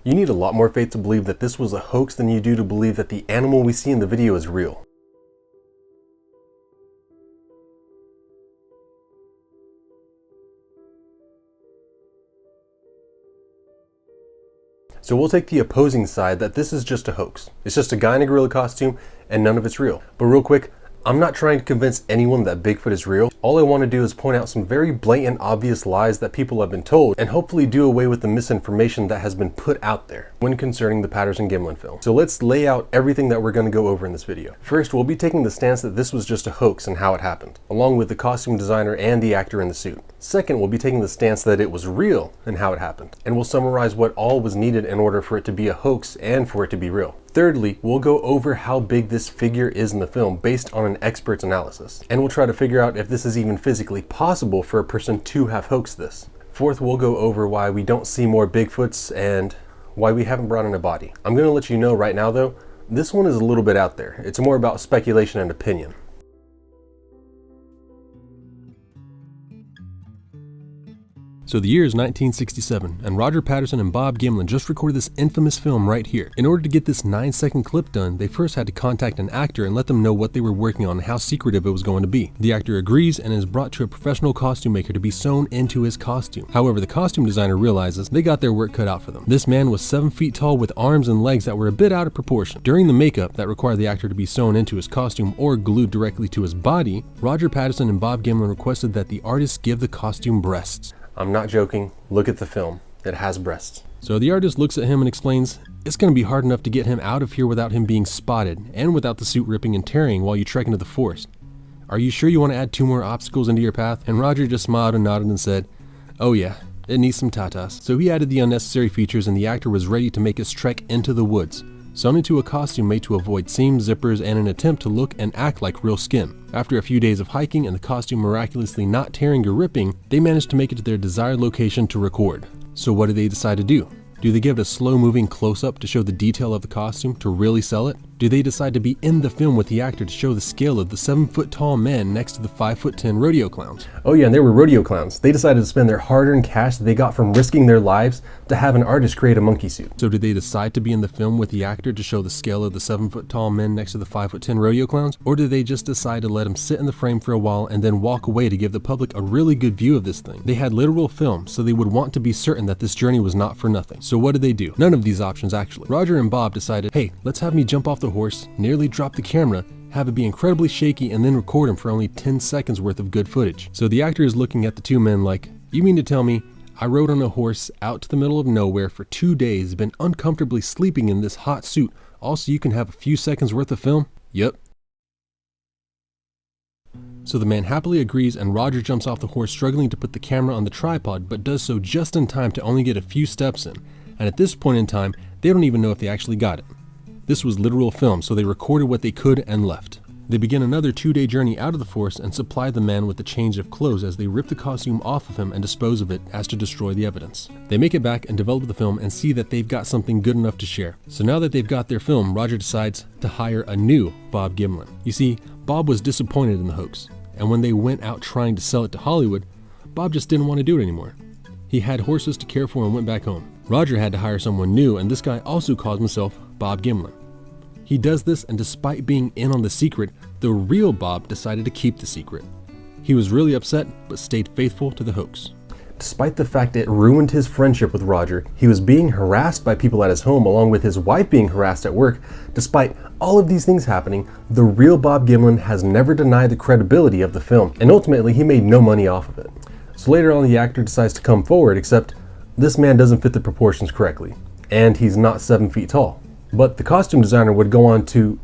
You need a lot more faith to believe that this was a hoax than you do to believe that the animal we see in the video is real. So we'll take the opposing side that this is just a hoax. It's just a guy in a gorilla costume and none of it's real. But real quick, I'm not trying to convince anyone that Bigfoot is real. All I want to do is point out some very blatant, obvious lies that people have been told and hopefully do away with the misinformation that has been put out there when concerning the Patterson Gimlin film. So let's lay out everything that we're going to go over in this video. First, we'll be taking the stance that this was just a hoax and how it happened, along with the costume designer and the actor in the suit. Second, we'll be taking the stance that it was real and how it happened. And we'll summarize what all was needed in order for it to be a hoax and for it to be real. Thirdly, we'll go over how big this figure is in the film based on an expert's analysis. And we'll try to figure out if this is even physically possible for a person to have hoaxed this. Fourth, we'll go over why we don't see more Bigfoots and why we haven't brought in a body. I'm going to let you know right now though, this one is a little bit out there. It's more about speculation and opinion. So the year is 1967, and Roger Patterson and Bob Gimlin just recorded this infamous film right here. In order to get this 9-second clip done, they first had to contact an actor and let them know what they were working on and how secretive it was going to be. The actor agrees and is brought to a professional costume maker to be sewn into his costume. However, the costume designer realizes they got their work cut out for them. This man was 7 feet tall with arms and legs that were a bit out of proportion. During the makeup that required the actor to be sewn into his costume or glued directly to his body, Roger Patterson and Bob Gimlin requested that the artist give the costume breasts. I'm not joking, look at the film, it has breasts. So the artist looks at him and explains, it's going to be hard enough to get him out of here without him being spotted and without the suit ripping and tearing while you trek into the forest. Are you sure you want to add 2 more obstacles into your path? And Roger just smiled and nodded and said, oh yeah, it needs some tatas. So he added the unnecessary features and the actor was ready to make his trek into the woods, sewn into a costume made to avoid seams, zippers, and an attempt to look and act like real skin. After a few days of hiking and the costume miraculously not tearing or ripping, they managed to make it to their desired location to record. So what do they decide to do? Do they give it a slow-moving close-up to show the detail of the costume to really sell it? Do they decide to be in the film with the actor to show the scale of the 7-foot-tall man next to the 5'10" rodeo clowns? Oh yeah, and they were rodeo clowns. They decided to spend their hard-earned cash that they got from risking their lives to have an artist create a monkey suit. So did they decide to be in the film with the actor to show the scale of the 7-foot-tall men next to the 5'10" rodeo clowns? Or did they just decide to let him sit in the frame for a while and then walk away to give the public a really good view of this thing? They had literal film, so they would want to be certain that this journey was not for nothing. So what did they do? None of these options actually. Roger and Bob decided, hey, let's have me jump off the horse, nearly drop the camera, have it be incredibly shaky, and then record him for only 10 seconds worth of good footage. So the actor is looking at the 2 men like, you mean to tell me I rode on a horse out to the middle of nowhere for 2 days, been uncomfortably sleeping in this hot suit, also you can have a few seconds worth of film? Yep. So the man happily agrees and Roger jumps off the horse struggling to put the camera on the tripod, but does so just in time to only get a few steps in. And at this point in time, they don't even know if they actually got it. This was literal film, so they recorded what they could and left. They begin another 2-day journey out of the forest and supply the man with a change of clothes as they rip the costume off of him and dispose of it as to destroy the evidence. They make it back and develop the film and see that they've got something good enough to share. So now that they've got their film, Roger decides to hire a new Bob Gimlin. You see, Bob was disappointed in the hoax, and when they went out trying to sell it to Hollywood, Bob just didn't want to do it anymore. He had horses to care for and went back home. Roger had to hire someone new, and this guy also calls himself Bob Gimlin. He does this, and despite being in on the secret, the real Bob decided to keep the secret. He was really upset, but stayed faithful to the hoax. Despite the fact it ruined his friendship with Roger, he was being harassed by people at his home along with his wife being harassed at work. Despite all of these things happening, the real Bob Gimlin has never denied the credibility of the film, and ultimately he made no money off of it. So later on the actor decides to come forward, except this man doesn't fit the proportions correctly, and he's not 7 feet tall. But the costume designer would go on to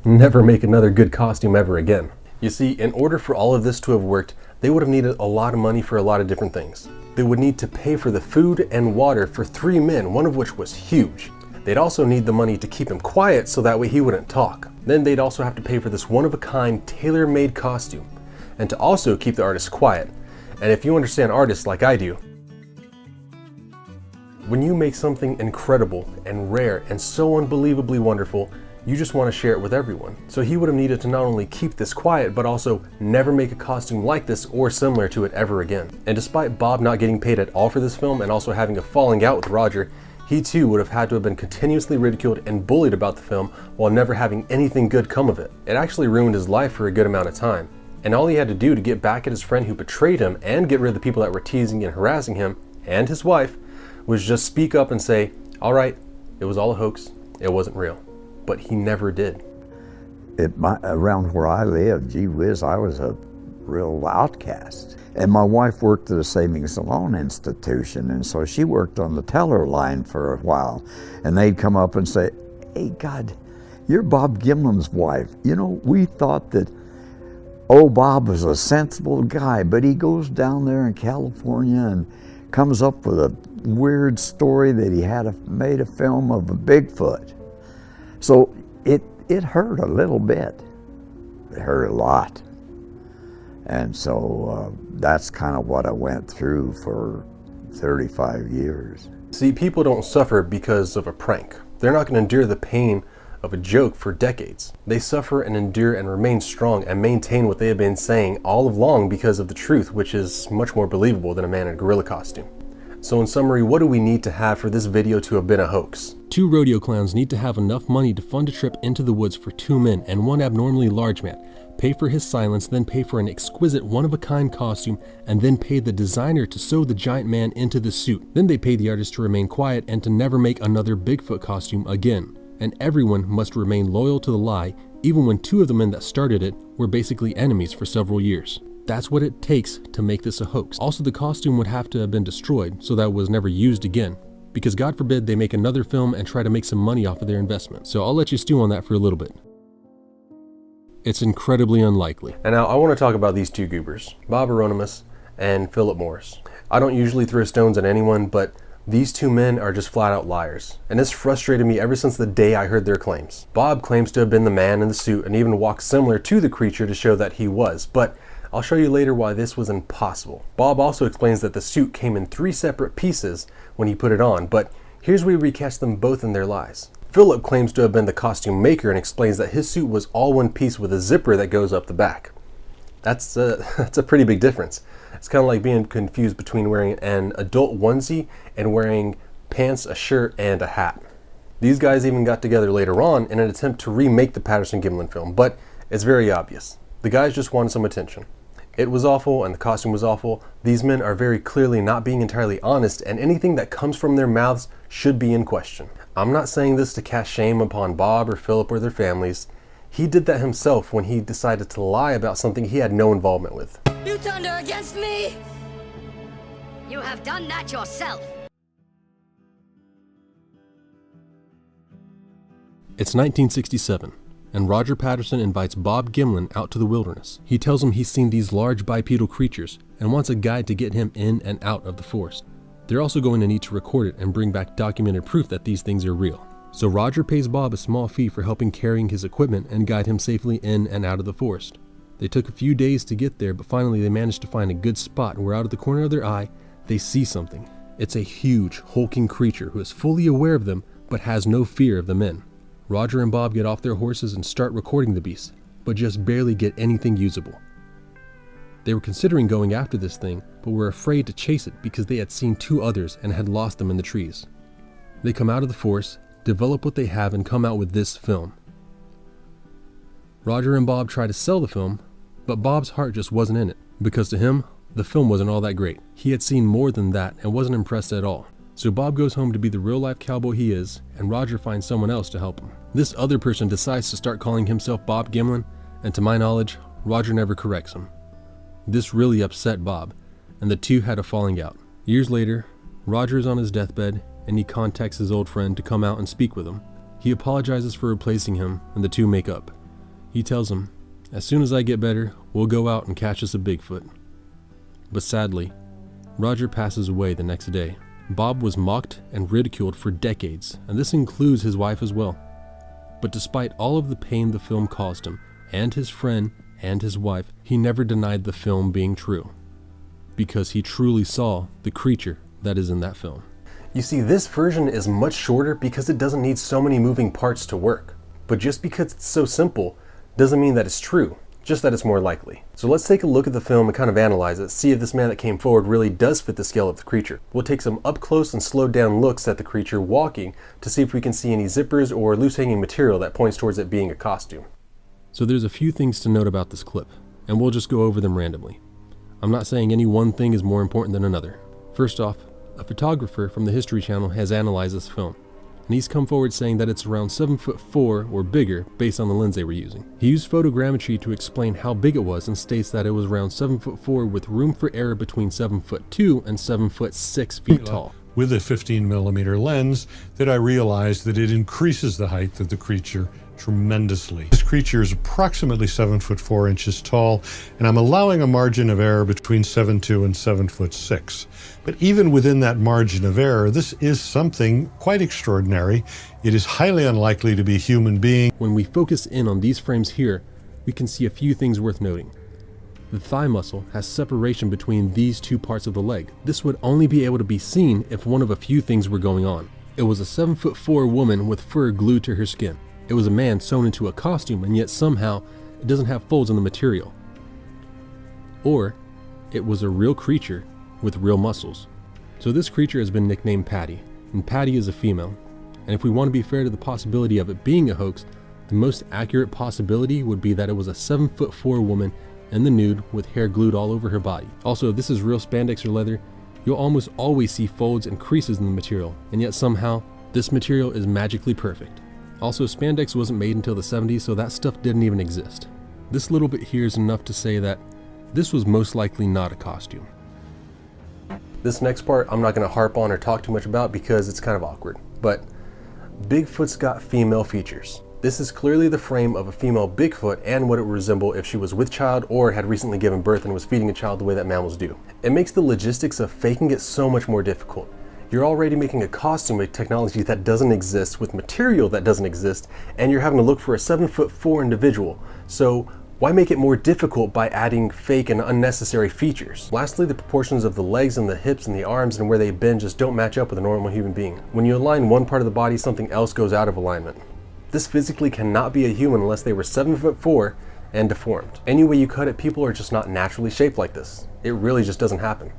never make another good costume ever again. You see, in order for all of this to have worked, they would have needed a lot of money for a lot of different things. They would need to pay for the food and water for 3 men, one of which was huge. They'd also need the money to keep him quiet so that way he wouldn't talk. Then they'd also have to pay for this one-of-a-kind, tailor-made costume, and to also keep the artist quiet. And if you understand artists like I do, when you make something incredible and rare and so unbelievably wonderful, you just want to share it with everyone. So he would have needed to not only keep this quiet, but also never make a costume like this or similar to it ever again. And despite Bob not getting paid at all for this film and also having a falling out with Roger, He too would have had to have been continuously ridiculed and bullied about the film while never having anything good come of it. It actually ruined his life for a good amount of time, and all he had to do to get back at his friend who betrayed him and get rid of the people that were teasing and harassing him and his wife was just speak up and say, all right, it was all a hoax, it wasn't real. But he never did. Around where I lived, gee whiz, I was a real outcast. And my wife worked at a savings and loan institution, and so she worked on the teller line for a while. And they'd come up and say, hey, God, you're Bob Gimlin's wife. You know, we thought that, oh, Bob was a sensible guy, but he goes down there in California and comes up with a weird story that he had made a film of a Bigfoot. So it hurt a little bit. It hurt a lot. And so that's kind of what I went through for 35 years. See, people don't suffer because of a prank. They're not going to endure the pain of a joke for decades. They suffer and endure and remain strong and maintain what they have been saying all along because of the truth, which is much more believable than a man in a gorilla costume. So in summary, what do we need to have for this video to have been a hoax? 2 rodeo clowns need to have enough money to fund a trip into the woods for 2 men and 1 abnormally large man, pay for his silence, then pay for an exquisite one-of-a-kind costume, and then pay the designer to sew the giant man into the suit. Then they pay the artist to remain quiet and to never make another Bigfoot costume again. And everyone must remain loyal to the lie, even when 2 of the men that started it were basically enemies for several years. That's what it takes to make this a hoax. Also, the costume would have to have been destroyed so that it was never used again, because God forbid they make another film and try to make some money off of their investment. So I'll let you stew on that for a little bit. It's incredibly unlikely. And now I want to talk about these 2 goobers, Bob Heironimus and Philip Morris. I don't usually throw stones at anyone, but these 2 men are just flat out liars, and it's frustrated me ever since the day I heard their claims. Bob claims to have been the man in the suit and even walked similar to the creature to show that he was, but I'll show you later why this was impossible. Bob also explains that the suit came in 3 separate pieces when he put it on, but here's where we catch them both in their lies. Philip claims to have been the costume maker and explains that his suit was all one piece with a zipper that goes up the back. That's a pretty big difference. It's kind of like being confused between wearing an adult onesie and wearing pants, a shirt, and a hat. These guys even got together later on in an attempt to remake the Patterson Gimlin film, but it's very obvious. The guys just wanted some attention. It was awful and the costume was awful. These men are very clearly not being entirely honest, and anything that comes from their mouths should be in question. I'm not saying this to cast shame upon Bob or Philip or their families. He did that himself when he decided to lie about something he had no involvement with. You turned her against me! You have done that yourself! It's 1967. And Roger Patterson invites Bob Gimlin out to the wilderness. He tells him he's seen these large bipedal creatures and wants a guide to get him in and out of the forest. They're also going to need to record it and bring back documented proof that these things are real. So Roger pays Bob a small fee for helping carrying his equipment and guide him safely in and out of the forest. They took a few days to get there, but finally they managed to find a good spot where out of the corner of their eye, they see something. It's a huge, hulking creature who is fully aware of them, but has no fear of the men. Roger and Bob get off their horses and start recording the beast, but just barely get anything usable. They were considering going after this thing, but were afraid to chase it because they had seen 2 others and had lost them in the trees. They come out of the forest, develop what they have, and come out with this film. Roger and Bob try to sell the film, but Bob's heart just wasn't in it, because to him, the film wasn't all that great. He had seen more than that and wasn't impressed at all. So Bob goes home to be the real-life cowboy he is, and Roger finds someone else to help him. This other person decides to start calling himself Bob Gimlin, and to my knowledge, Roger never corrects him. This really upset Bob, and the 2 had a falling out. Years later, Roger is on his deathbed, and he contacts his old friend to come out and speak with him. He apologizes for replacing him, and the 2 make up. He tells him, "As soon as I get better, we'll go out and catch us a Bigfoot." But sadly, Roger passes away the next day. Bob was mocked and ridiculed for decades, and this includes his wife as well. But despite all of the pain the film caused him, and his friend, and his wife, he never denied the film being true, because he truly saw the creature that is in that film. You see, this version is much shorter because it doesn't need so many moving parts to work. But just because it's so simple doesn't mean that it's true. just that it's more likely. So let's take a look at the film and kind of analyze it, see if this man that came forward really does fit the scale of the creature. We'll take some up close and slowed down looks at the creature walking to see if we can see any zippers or loose hanging material that points towards it being a costume. So there's a few things to note about this clip, and we'll just go over them randomly. I'm not saying any one thing is more important than another. First off, a photographer from the History Channel has analyzed this film, and he's come forward saying that it's around 7'4" or bigger based on the lens they were using. He used photogrammetry to explain how big it was and states that it was around 7'4" with room for error between 7'2" and 7'6" tall. With a 15mm lens, that I realized that it increases the height of the creature tremendously. This creature is approximately 7'4" tall, and I'm allowing a margin of error between 7'2" and 7'6". But even within that margin of error, this is something quite extraordinary. It is highly unlikely to be a human being. When we focus in on these frames here, we can see a few things worth noting. The thigh muscle has separation between these two parts of the leg. This would only be able to be seen if one of a few things were going on. It was a 7'4" woman with fur glued to her skin. It was a man sewn into a costume, and yet somehow it doesn't have folds in the material. Or it was a real creature with real muscles. So this creature has been nicknamed Pattie, and Pattie is a female. And if we want to be fair to the possibility of it being a hoax, the most accurate possibility would be that it was a 7'4" woman in the nude with hair glued all over her body. Also, if this is real spandex or leather, you'll almost always see folds and creases in the material, and yet somehow this material is magically perfect. Also, spandex wasn't made until the 70s, so that stuff didn't even exist. This little bit here is enough to say that this was most likely not a costume. This next part I'm not going to harp on or talk too much about because it's kind of awkward, but Bigfoot's got female features. This is clearly the frame of a female Bigfoot and what it would resemble if she was with child or had recently given birth and was feeding a child the way that mammals do. It makes the logistics of faking it so much more difficult. You're already making a costume with technology that doesn't exist, with material that doesn't exist, and you're having to look for a 7'4" individual. So why make it more difficult by adding fake and unnecessary features? Lastly, the proportions of the legs and the hips and the arms and where they bend just don't match up with a normal human being. When you align one part of the body, something else goes out of alignment. This physically cannot be a human unless they were 7'4" and deformed. Any way you cut it, people are just not naturally shaped like this. It really just doesn't happen.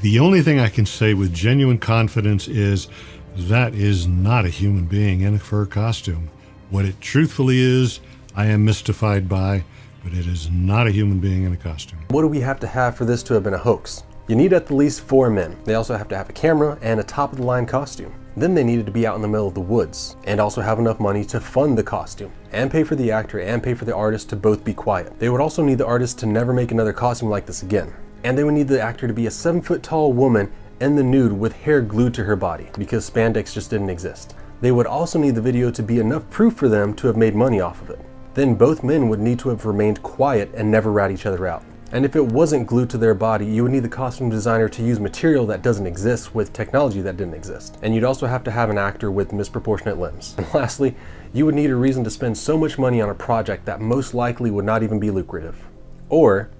The only thing I can say with genuine confidence is that is not a human being in a fur costume. What it truthfully is, I am mystified by, but it is not a human being in a costume. What do we have to have for this to have been a hoax? You need at the least 4 men. They also have to have a camera and a top-of-the-line costume. Then they needed to be out in the middle of the woods and also have enough money to fund the costume and pay for the actor and pay for the artist to both be quiet. They would also need the artist to never make another costume like this again. And they would need the actor to be a 7-foot-tall woman in the nude with hair glued to her body because spandex just didn't exist. They would also need the video to be enough proof for them to have made money off of it. Then both men would need to have remained quiet and never rat each other out. And if it wasn't glued to their body, you would need the costume designer to use material that doesn't exist with technology that didn't exist. And you'd also have to have an actor with misproportionate limbs. And lastly, you would need a reason to spend so much money on a project that most likely would not even be lucrative. Or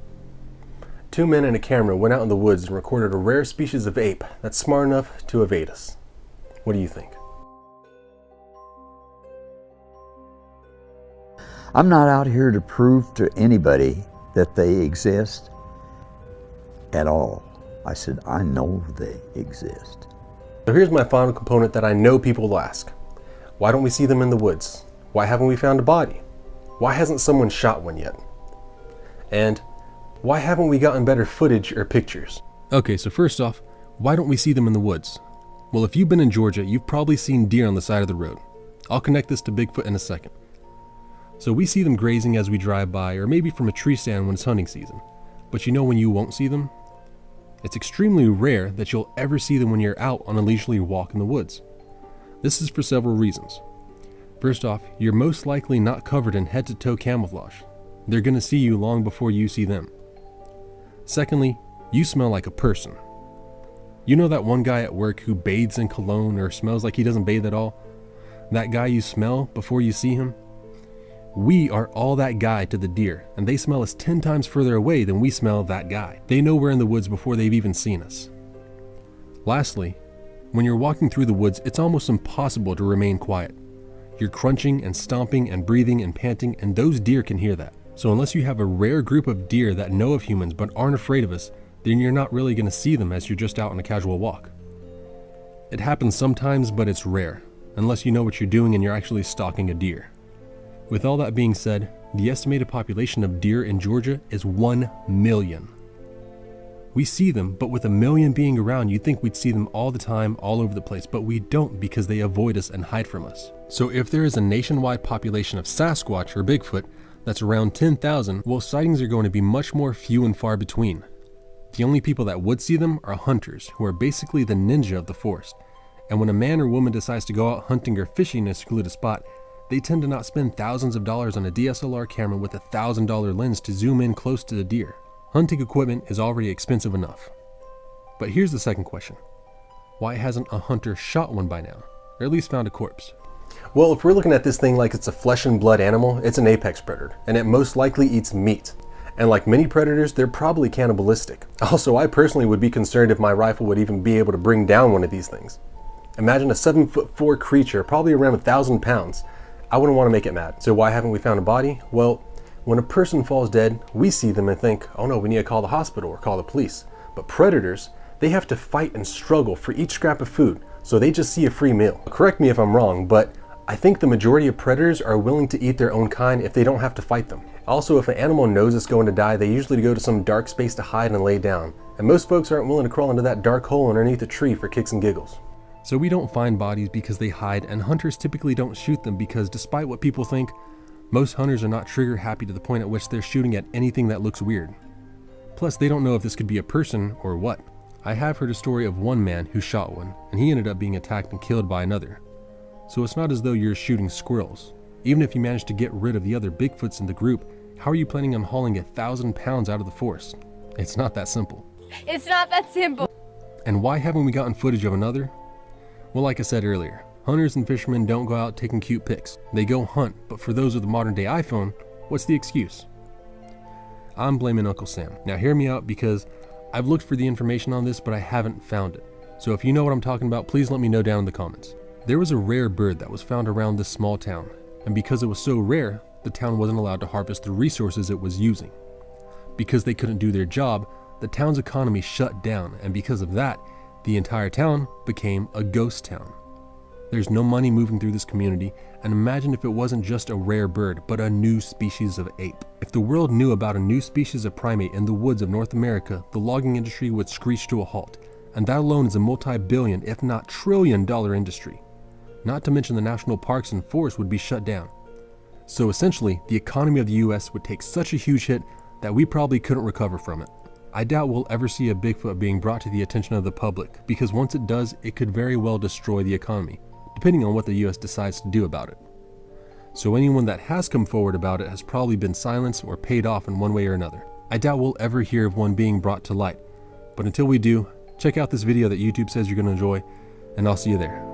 2 men and a camera went out in the woods and recorded a rare species of ape that's smart enough to evade us. What do you think? I'm not out here to prove to anybody that they exist at all. I said, I know they exist. So here's my final component that I know people will ask. Why don't we see them in the woods? Why haven't we found a body? Why hasn't someone shot one yet? And why haven't we gotten better footage or pictures? Okay, so first off, why don't we see them in the woods? Well, if you've been in Georgia, you've probably seen deer on the side of the road. I'll connect this to Bigfoot in a second. So we see them grazing as we drive by, or maybe from a tree stand when it's hunting season. But you know when you won't see them? It's extremely rare that you'll ever see them when you're out on a leisurely walk in the woods. This is for several reasons. First off, you're most likely not covered in head-to-toe camouflage. They're gonna see you long before you see them. Secondly, you smell like a person. You know that one guy at work who bathes in cologne or smells like he doesn't bathe at all? That guy you smell before you see him? We are all that guy to the deer, and they smell us 10 times further away than we smell that guy. They know we're in the woods before they've even seen us. Lastly, when you're walking through the woods, it's almost impossible to remain quiet. You're crunching and stomping and breathing and panting, and those deer can hear that. So unless you have a rare group of deer that know of humans but aren't afraid of us, then you're not really going to see them as you're just out on a casual walk. It happens sometimes, but it's rare, unless you know what you're doing and you're actually stalking a deer. With all that being said, the estimated population of deer in Georgia is 1 million. We see them, but with 1 million being around, you'd think we'd see them all the time, all over the place, but we don't because they avoid us and hide from us. So if there is a nationwide population of Sasquatch or Bigfoot that's around 10,000, well, sightings are going to be much more few and far between. The only people that would see them are hunters, who are basically the ninja of the forest. And when a man or woman decides to go out hunting or fishing in a secluded spot, they tend to not spend thousands of dollars on a DSLR camera with a $1,000 lens to zoom in close to the deer. Hunting equipment is already expensive enough. But here's the second question. Why hasn't a hunter shot one by now? Or at least found a corpse? Well, if we're looking at this thing like it's a flesh and blood animal, it's an apex predator, and it most likely eats meat. And like many predators, they're probably cannibalistic. Also, I personally would be concerned if my rifle would even be able to bring down one of these things. Imagine a 7'4" creature, probably around 1,000 pounds. I wouldn't want to make it mad. So why haven't we found a body? Well, when a person falls dead, we see them and think, oh no, we need to call the hospital or call the police. But predators, they have to fight and struggle for each scrap of food, so they just see a free meal. Correct me if I'm wrong, but I think the majority of predators are willing to eat their own kind if they don't have to fight them. Also, if an animal knows it's going to die, they usually go to some dark space to hide and lay down. And most folks aren't willing to crawl into that dark hole underneath a tree for kicks and giggles. So we don't find bodies because they hide, and hunters typically don't shoot them because despite what people think, most hunters are not trigger happy to the point at which they're shooting at anything that looks weird. Plus, they don't know if this could be a person or what. I have heard a story of one man who shot one, and he ended up being attacked and killed by another. So it's not as though you're shooting squirrels. Even if you manage to get rid of the other Bigfoots in the group, how are you planning on hauling 1,000 pounds out of the forest? It's not that simple. It's not that simple. And why haven't we gotten footage of another? Well, like I said earlier, hunters and fishermen don't go out taking cute pics. They go hunt, but for those with the modern day iPhone, what's the excuse? I'm blaming Uncle Sam. Now hear me out because I've looked for the information on this, but I haven't found it. So if you know what I'm talking about, please let me know down in the comments. There was a rare bird that was found around this small town, and because it was so rare, the town wasn't allowed to harvest the resources it was using. Because they couldn't do their job, the town's economy shut down, and because of that, the entire town became a ghost town. There's no money moving through this community, and imagine if it wasn't just a rare bird, but a new species of ape. If the world knew about a new species of primate in the woods of North America, the logging industry would screech to a halt, and that alone is a multi-billion, if not trillion-dollar industry. Not to mention the national parks and forests would be shut down. So essentially, the economy of the US would take such a huge hit that we probably couldn't recover from it. I doubt we'll ever see a Bigfoot being brought to the attention of the public, because once it does, it could very well destroy the economy, depending on what the US decides to do about it. So anyone that has come forward about it has probably been silenced or paid off in one way or another. I doubt we'll ever hear of one being brought to light, but until we do, check out this video that YouTube says you're going to enjoy, and I'll see you there.